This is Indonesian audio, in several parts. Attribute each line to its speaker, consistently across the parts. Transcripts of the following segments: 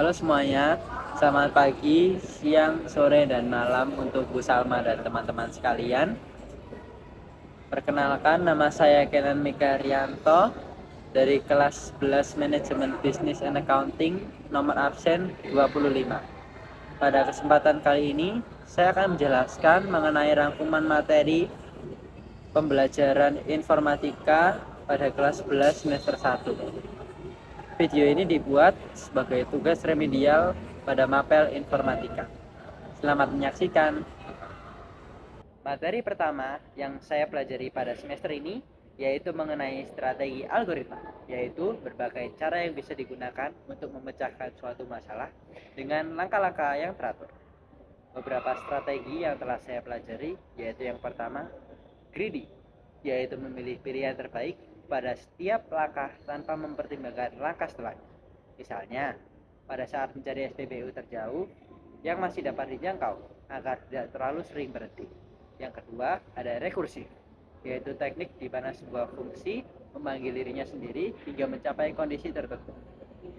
Speaker 1: Halo semuanya, selamat pagi, siang, sore, dan malam untuk Bu Salma dan teman-teman sekalian. Perkenalkan, nama saya Kenan Mika Rianto dari kelas 11 Manajemen Business and Accounting, nomor absen 25. Pada kesempatan kali ini, saya akan menjelaskan mengenai rangkuman materi pembelajaran informatika pada kelas 11 semester 1. Video ini dibuat sebagai tugas remedial pada mapel informatika. Selamat menyaksikan. Materi pertama yang saya pelajari pada semester ini yaitu mengenai strategi algoritma, yaitu berbagai cara yang bisa digunakan untuk memecahkan suatu masalah dengan langkah-langkah yang teratur. Beberapa strategi yang telah saya pelajari yaitu yang pertama, greedy, yaitu memilih pilihan terbaik pada setiap langkah tanpa mempertimbangkan langkah setelahnya. Misalnya, pada saat mencari SPBU terjauh yang masih dapat dijangkau agar tidak terlalu sering berhenti. Yang kedua, ada rekursif, yaitu teknik di mana sebuah fungsi memanggil dirinya sendiri hingga mencapai kondisi tertentu.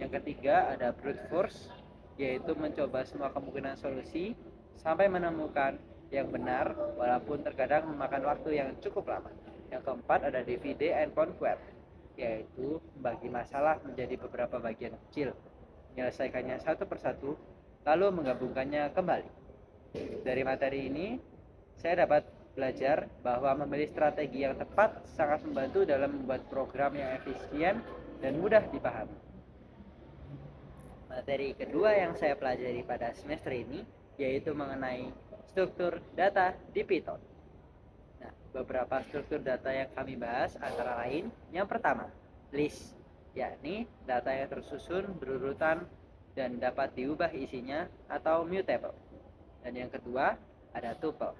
Speaker 1: Yang ketiga, ada brute force, yaitu mencoba semua kemungkinan solusi sampai menemukan yang benar walaupun terkadang memakan waktu yang cukup lama. Yang keempat, ada divide and conquer, yaitu membagi masalah menjadi beberapa bagian kecil, menyelesaikannya satu persatu, lalu menggabungkannya kembali. Dari materi ini, saya dapat belajar bahwa memilih strategi yang tepat sangat membantu dalam membuat program yang efisien dan mudah dipahami. Materi kedua yang saya pelajari pada semester ini yaitu mengenai struktur data di Python. Nah, beberapa struktur data yang kami bahas antara lain, yang pertama, list, yakni data yang tersusun berurutan dan dapat diubah isinya atau mutable. Dan yang kedua, ada tuple,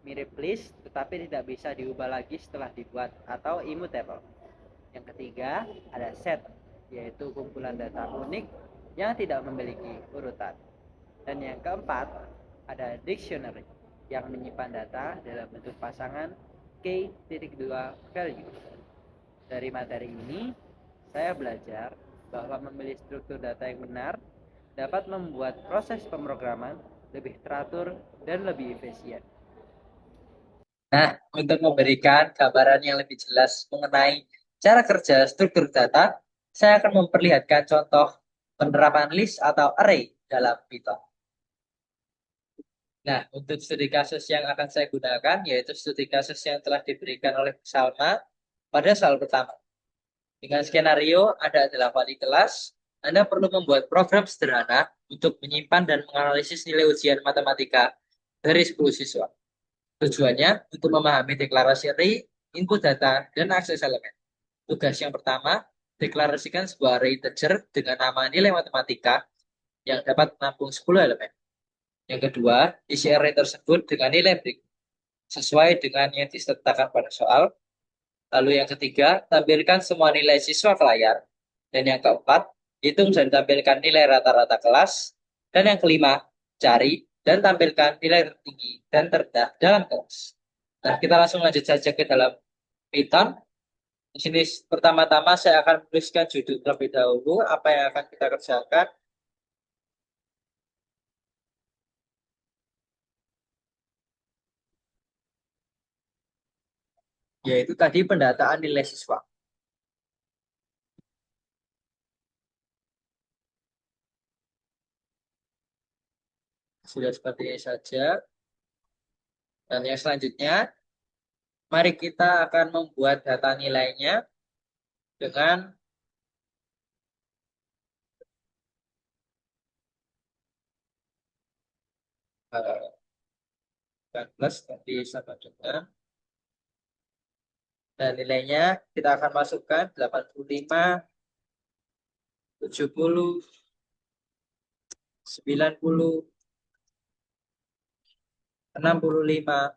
Speaker 1: mirip list tetapi tidak bisa diubah lagi setelah dibuat atau immutable. Yang ketiga, ada set, yaitu kumpulan data unik yang tidak memiliki urutan. Dan yang keempat, ada dictionary, yang menyimpan data dalam bentuk pasangan K.2 value. Dari materi ini, saya belajar bahwa memilih struktur data yang benar dapat membuat proses pemrograman lebih teratur dan lebih efisien. Nah, untuk memberikan gambaran yang lebih jelas mengenai cara kerja struktur data, saya akan memperlihatkan contoh penerapan list atau array dalam Python. Nah, untuk studi kasus yang akan saya gunakan yaitu studi kasus yang telah diberikan oleh Salma pada soal pertama. Dengan skenario ada 8 di kelas, Anda perlu membuat program sederhana untuk menyimpan dan menganalisis nilai ujian matematika dari 10 siswa. Tujuannya untuk memahami deklarasi array, input data, dan akses elemen. Tugas yang pertama, deklarasikan sebuah array integer dengan nama nilai matematika yang dapat menampung 10 elemen. Yang kedua, isi array tersebut dengan nilai berikut, sesuai dengan yang disertakan pada soal. Lalu yang ketiga, tampilkan semua nilai siswa ke layar. Dan yang keempat, hitung dan tampilkan nilai rata-rata kelas. Dan yang kelima, cari dan tampilkan nilai tertinggi dan terendah dalam kelas. Nah, kita langsung lanjut saja ke dalam Python. Di sini pertama-tama saya akan menuliskan judul terlebih dahulu, apa yang akan kita kerjakan. Yaitu tadi pendataan nilai siswa. Sudah seperti ini saja. Dan yang selanjutnya, mari kita akan membuat data nilainya dengan plus tadi sama dengan, dan nilainya kita akan masukkan 85, 70, 90, 65, 95,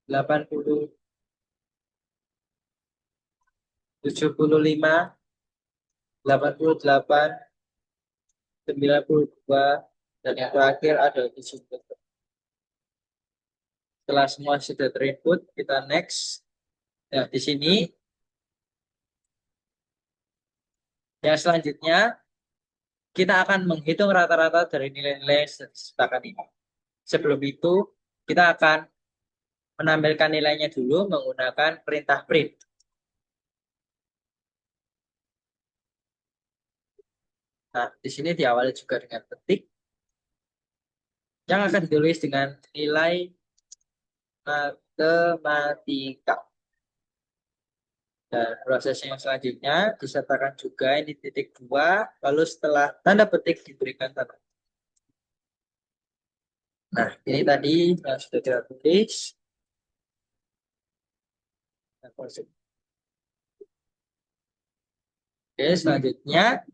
Speaker 1: 80, 75, 88, 92, dan yang terakhir ada 70. Setelah semua sudah terinput, kita next. Nah, di sini Yang selanjutnya, kita akan menghitung rata-rata dari nilai-nilai sepakat ini. Sebelum itu, kita akan menampilkan nilainya dulu menggunakan perintah print. Nah, di sini diawali juga dengan petik yang akan ditulis dengan nilai matematika. Dan proses yang selanjutnya disertakan juga ini titik 2, lalu setelah tanda petik diberikan tanda. Nah, ini tadi yang sudah kita tulis. Oke, selanjutnya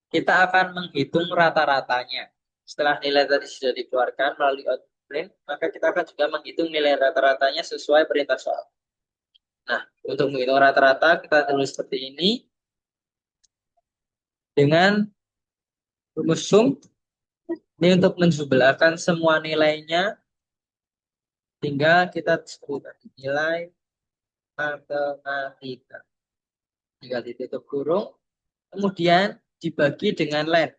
Speaker 1: kita akan menghitung rata-ratanya. Setelah nilai tadi sudah dikeluarkan melalui output print, maka kita akan juga menghitung nilai rata-ratanya sesuai perintah soal. Nah, untuk menghitung rata-rata kita tulis seperti ini dengan rumus sum. Ini untuk menjumlahkan semua nilainya, tinggal kita sebut nilai matematika. Tinggal ditutup kurung, kemudian dibagi dengan len.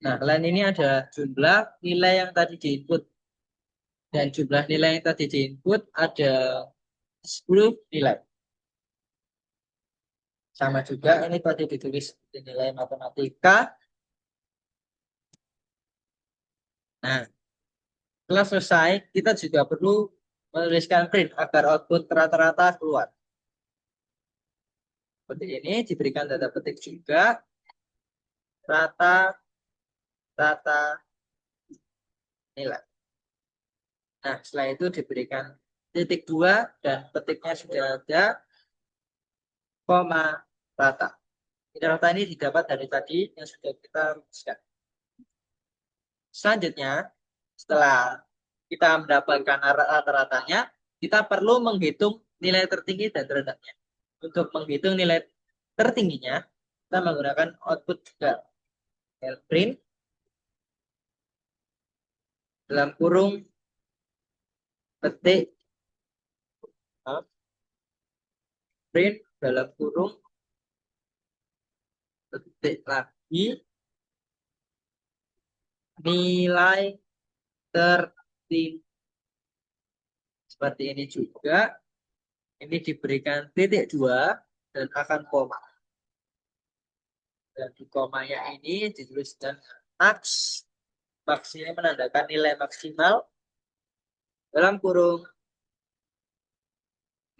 Speaker 1: Nah, len ini adalah jumlah nilai yang tadi diinput. Dan jumlah nilai yang tadi diinput ada 10 nilai. Sama juga ini tadi ditulis nilai matematika. Nah, setelah selesai, kita juga perlu menuliskan print agar output rata-rata keluar. Seperti ini, diberikan data petik juga. Rata-rata nilai. Nah, setelah itu diberikan titik 2 dan petiknya sudah ada, koma rata. Rata ini didapat dari tadi yang sudah kita rumuskan. Selanjutnya, setelah kita mendapatkan rata-ratanya, kita perlu menghitung nilai tertinggi dan terendahnya. Untuk menghitung nilai tertingginya, kita menggunakan output juga. Print dalam kurung petik, print dalam kurung petik lagi nilai tertinggi. Seperti ini juga. Ini diberikan titik 2 dan akan koma. Dan di komanya ini dituliskan max. Max ini menandakan nilai maksimal dalam kurung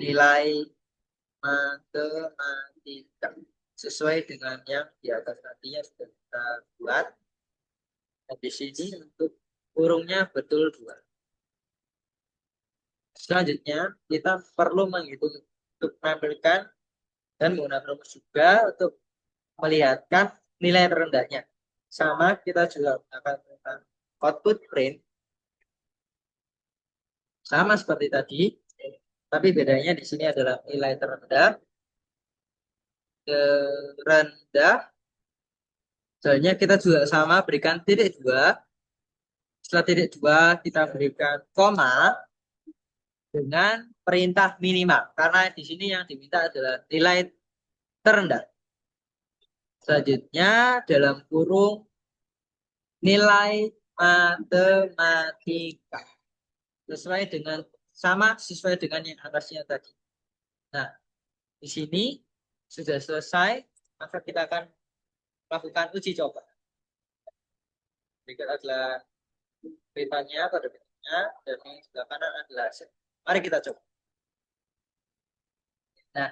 Speaker 1: nilai matematika sesuai dengan yang di atas nantinya sudah kita buat. Dan di sini untuk kurungnya betul 2. Selanjutnya kita perlu menghitung untuk menampilkan dan menggunakan rumus juga untuk melihatkan nilai terendahnya. Sama kita juga menggunakan output print sama seperti tadi, tapi bedanya di sini adalah nilai terendah. Soalnya kita juga sama berikan titik 2. Setelah titik 2 kita berikan koma dengan perintah minimal. Karena di sini yang diminta adalah nilai terendah. Selanjutnya dalam kurung nilai matematika. Sesuai dengan yang atasnya tadi. Nah, di sini sudah selesai, maka kita akan lakukan uji coba. Berikut adalah petanya pada petanya dan yang sebelah kanan adalah hasil. Mari kita coba. Nah,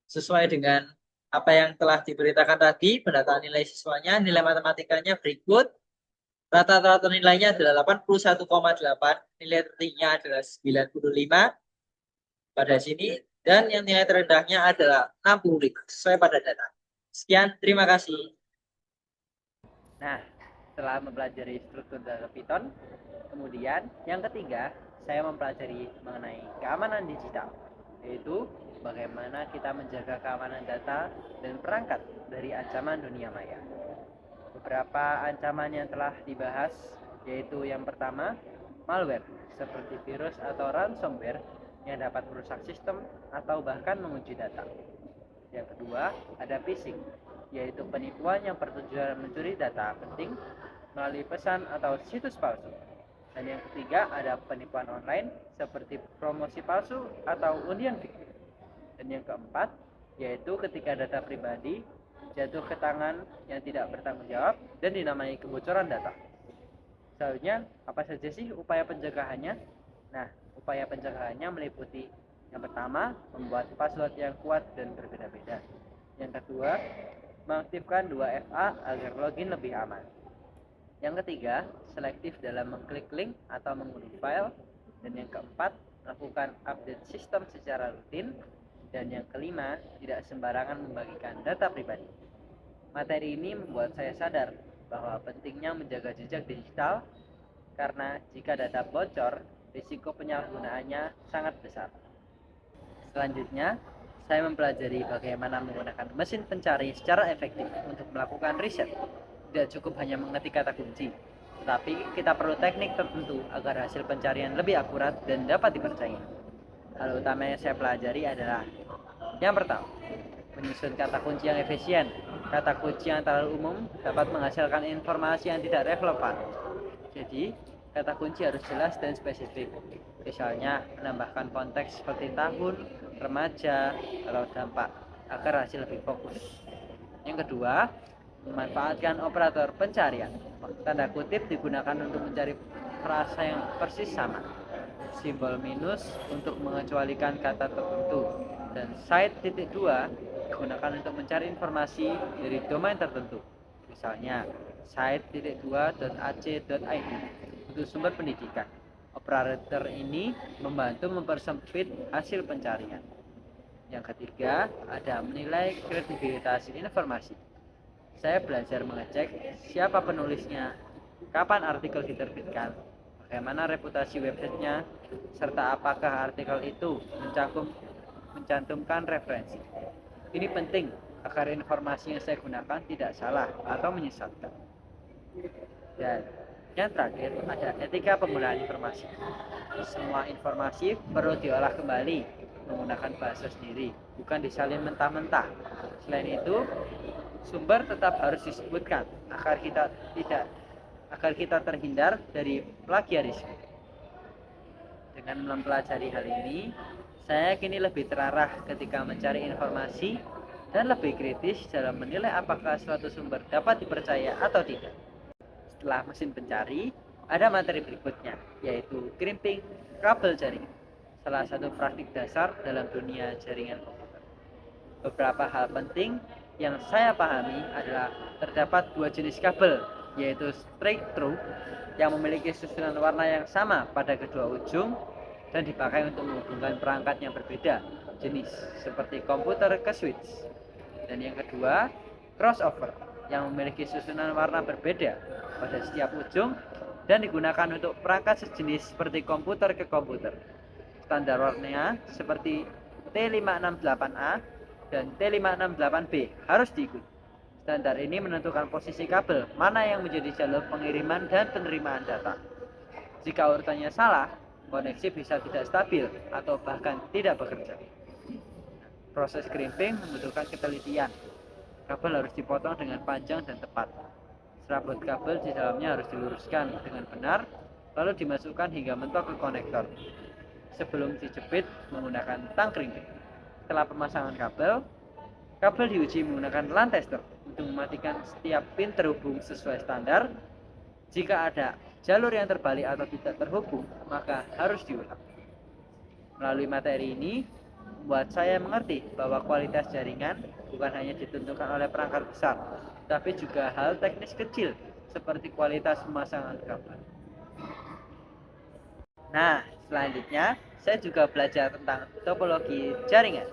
Speaker 1: sesuai dengan apa yang telah diberitakan tadi, pendataan nilai siswanya, nilai matematikanya berikut. Rata-rata nilainya adalah 81,8, nilai tertingginya adalah 95 pada sini, dan yang nilai terendahnya adalah 65 sesuai pada data. Sekian, terima kasih. Nah, setelah mempelajari struktur data Python, kemudian yang ketiga, saya mempelajari mengenai keamanan digital, yaitu bagaimana kita menjaga keamanan data dan perangkat dari ancaman dunia maya. Beberapa ancaman yang telah dibahas, yaitu yang pertama, malware, seperti virus atau ransomware yang dapat merusak sistem atau bahkan mengunci data. Yang kedua, ada phishing, yaitu penipuan yang bertujuan mencuri data penting melalui pesan atau situs palsu. Dan yang ketiga ada penipuan online seperti promosi palsu atau undian fiktif. Dan yang keempat yaitu ketika data pribadi jatuh ke tangan yang tidak bertanggung jawab dan dinamai kebocoran data. Selanjutnya, apa saja sih upaya pencegahannya? Nah, upaya pencegahannya meliputi yang pertama, membuat password yang kuat dan berbeda-beda. Yang kedua, mengaktifkan 2FA agar login lebih aman. Yang ketiga, selektif dalam mengklik link atau mengunduh file. Dan yang keempat, melakukan update sistem secara rutin. Dan yang kelima, tidak sembarangan membagikan data pribadi. Materi ini membuat saya sadar bahwa pentingnya menjaga jejak digital karena jika data bocor, risiko penyalahgunaannya sangat besar. Selanjutnya, saya mempelajari bagaimana menggunakan mesin pencari secara efektif untuk melakukan riset. Tidak cukup hanya mengetik kata kunci, tapi kita perlu teknik tertentu agar hasil pencarian lebih akurat dan dapat dipercaya. Hal utama yang saya pelajari adalah yang pertama, menyusun kata kunci yang efisien. Kata kunci yang terlalu umum dapat menghasilkan informasi yang tidak relevan. Jadi, kata kunci harus jelas dan spesifik. Misalnya, menambahkan konteks seperti tahun, remaja, atau dampak, agar hasil lebih fokus. Yang kedua, memanfaatkan operator pencarian. Tanda kutip digunakan untuk mencari frasa yang persis sama. Simbol minus untuk mengecualikan kata tertentu. Dan site.2 digunakan untuk mencari informasi dari domain tertentu. Misalnya, site.2.ac.id untuk sumber pendidikan. Operator ini membantu mempersempit hasil pencarian. Yang ketiga, ada menilai kredibilitas informasi. Saya belajar mengecek siapa penulisnya, kapan artikel diterbitkan, bagaimana reputasi websitenya, serta apakah artikel itu mencantumkan referensi. Ini penting agar informasi yang saya gunakan tidak salah atau menyesatkan. Dan yang terakhir ada etika penggunaan informasi. Semua informasi perlu diolah kembali menggunakan bahasa sendiri, bukan disalin mentah-mentah. Selain itu, sumber tetap harus disebutkan agar kita terhindar dari plagiarisme. Dengan mempelajari hal ini, saya kini lebih terarah ketika mencari informasi dan lebih kritis dalam menilai apakah suatu sumber dapat dipercaya atau tidak. Setelah mesin pencari, ada materi berikutnya, yaitu crimping kabel jaringan, salah satu praktik dasar dalam dunia jaringan komputer. Beberapa hal penting yang saya pahami adalah terdapat dua jenis kabel, yaitu straight through yang memiliki susunan warna yang sama pada kedua ujung dan dipakai untuk menghubungkan perangkat yang berbeda jenis seperti komputer ke switch. Dan yang kedua, crossover yang memiliki susunan warna berbeda pada setiap ujung dan digunakan untuk perangkat sejenis seperti komputer ke komputer. Standar warnanya seperti T568A dan T568B harus diikuti. Standar ini menentukan posisi kabel mana yang menjadi jalur pengiriman dan penerimaan data. Jika urutannya salah, koneksi bisa tidak stabil atau bahkan tidak bekerja. Proses crimping membutuhkan ketelitian. Kabel harus dipotong dengan panjang dan tepat. Serabut kabel di dalamnya harus diluruskan dengan benar, lalu dimasukkan hingga mentok ke konektor. Sebelum dijepit menggunakan tang crimping. Setelah pemasangan kabel diuji menggunakan LAN tester untuk mematikan setiap pin terhubung sesuai standar. Jika ada jalur yang terbalik atau tidak terhubung, maka harus diulang. Melalui materi ini, membuat saya mengerti bahwa kualitas jaringan bukan hanya ditentukan oleh perangkat besar, tapi juga hal teknis kecil seperti kualitas pemasangan kabel. Nah, selanjutnya saya juga belajar tentang topologi jaringan,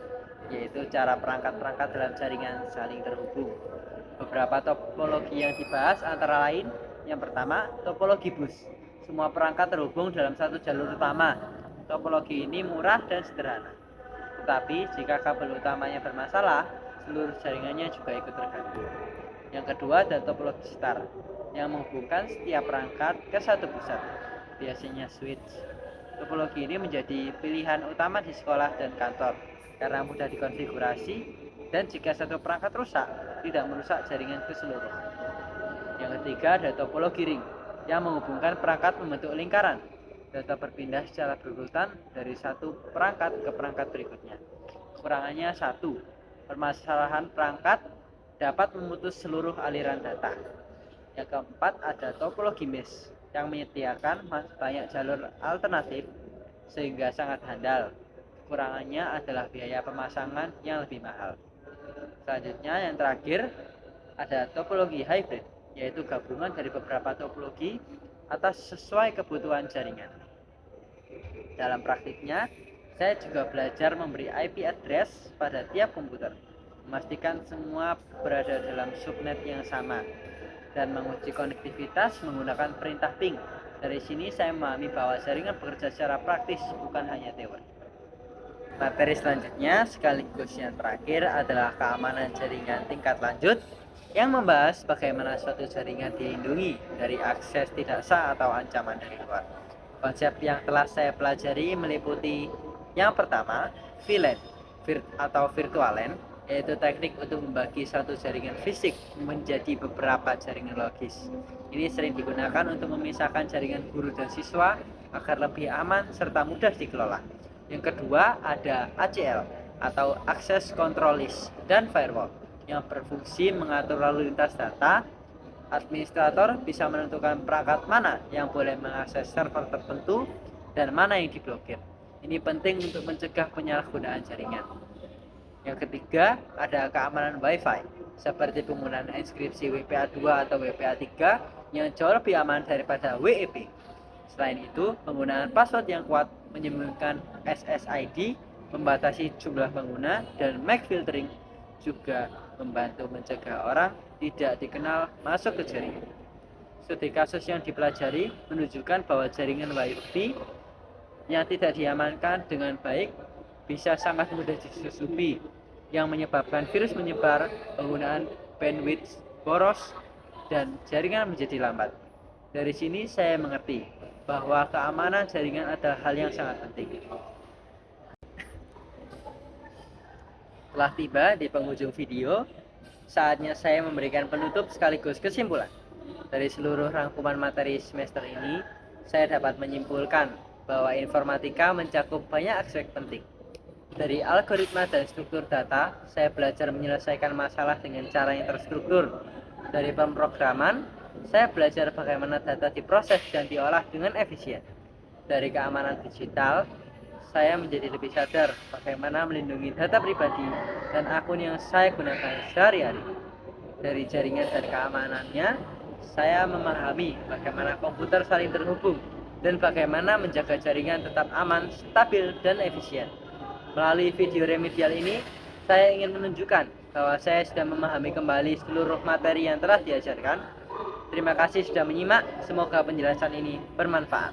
Speaker 1: yaitu cara perangkat-perangkat dalam jaringan saling terhubung. Beberapa topologi yang dibahas antara lain, yang pertama, topologi bus. Semua perangkat terhubung dalam satu jalur utama. Topologi ini murah dan sederhana. Tetapi jika kabel utamanya bermasalah, seluruh jaringannya juga ikut terganggu. Yang kedua ada topologi star, yang menghubungkan setiap perangkat ke satu pusat, biasanya switch. Topologi ini menjadi pilihan utama di sekolah dan kantor karena mudah dikonfigurasi, dan jika satu perangkat rusak, tidak merusak jaringan keseluruhan. Yang ketiga ada topologi ring yang menghubungkan perangkat membentuk lingkaran. Data berpindah secara berurutan dari satu perangkat ke perangkat berikutnya. Kekurangannya satu, permasalahan perangkat dapat memutus seluruh aliran data. Yang keempat ada topologi mesh yang menyediakan banyak jalur alternatif sehingga sangat handal. Kekurangannya adalah biaya pemasangan yang lebih mahal. Selanjutnya yang terakhir ada topologi hybrid, yaitu gabungan dari beberapa topologi atas sesuai kebutuhan jaringan. Dalam praktiknya, saya juga belajar memberi IP address pada tiap komputer, memastikan semua berada dalam subnet yang sama, dan menguji konektivitas menggunakan perintah ping. Dari sini saya memahami bahwa jaringan bekerja secara praktis, bukan hanya teori. Materi selanjutnya sekaligus yang terakhir adalah keamanan jaringan tingkat lanjut yang membahas bagaimana suatu jaringan dilindungi dari akses tidak sah atau ancaman dari luar. Konsep yang telah saya pelajari meliputi yang pertama, VLAN atau virtual LAN, yaitu teknik untuk membagi satu jaringan fisik menjadi beberapa jaringan logis. Ini sering digunakan untuk memisahkan jaringan guru dan siswa agar lebih aman serta mudah dikelola. Yang kedua ada ACL atau Access Control List dan Firewall yang berfungsi mengatur lalu lintas data. Administrator bisa menentukan perangkat mana yang boleh mengakses server tertentu dan mana yang diblokir. Ini penting untuk mencegah penyalahgunaan jaringan. Yang ketiga, ada keamanan Wi-Fi, seperti penggunaan inskripsi WPA2 atau WPA3 yang jauh lebih aman daripada WEP. Selain itu, penggunaan password yang kuat menyembunyikan SSID, membatasi jumlah pengguna, dan MAC filtering juga membantu mencegah orang tidak dikenal masuk ke jaringan. Studi kasus yang dipelajari menunjukkan bahwa jaringan Wi-Fi yang tidak diamankan dengan baik bisa sangat mudah disusupi, yang menyebabkan virus menyebar, penggunaan bandwidth boros, dan jaringan menjadi lambat. Dari sini saya mengerti bahwa keamanan jaringan adalah hal yang sangat penting. Telah tiba di penghujung video, saatnya saya memberikan penutup sekaligus kesimpulan. Dari seluruh rangkuman materi semester ini, saya dapat menyimpulkan bahwa informatika mencakup banyak aspek penting. Dari algoritma dan struktur data, saya belajar menyelesaikan masalah dengan cara yang terstruktur. Dari pemrograman, saya belajar bagaimana data diproses dan diolah dengan efisien. Dari keamanan digital, saya menjadi lebih sadar bagaimana melindungi data pribadi dan akun yang saya gunakan sehari-hari. Dari jaringan dan keamanannya, saya memahami bagaimana komputer saling terhubung dan bagaimana menjaga jaringan tetap aman, stabil, dan efisien. Melalui video remedial ini, saya ingin menunjukkan bahwa saya sudah memahami kembali seluruh materi yang telah diajarkan. Terima kasih sudah menyimak, semoga penjelasan ini bermanfaat.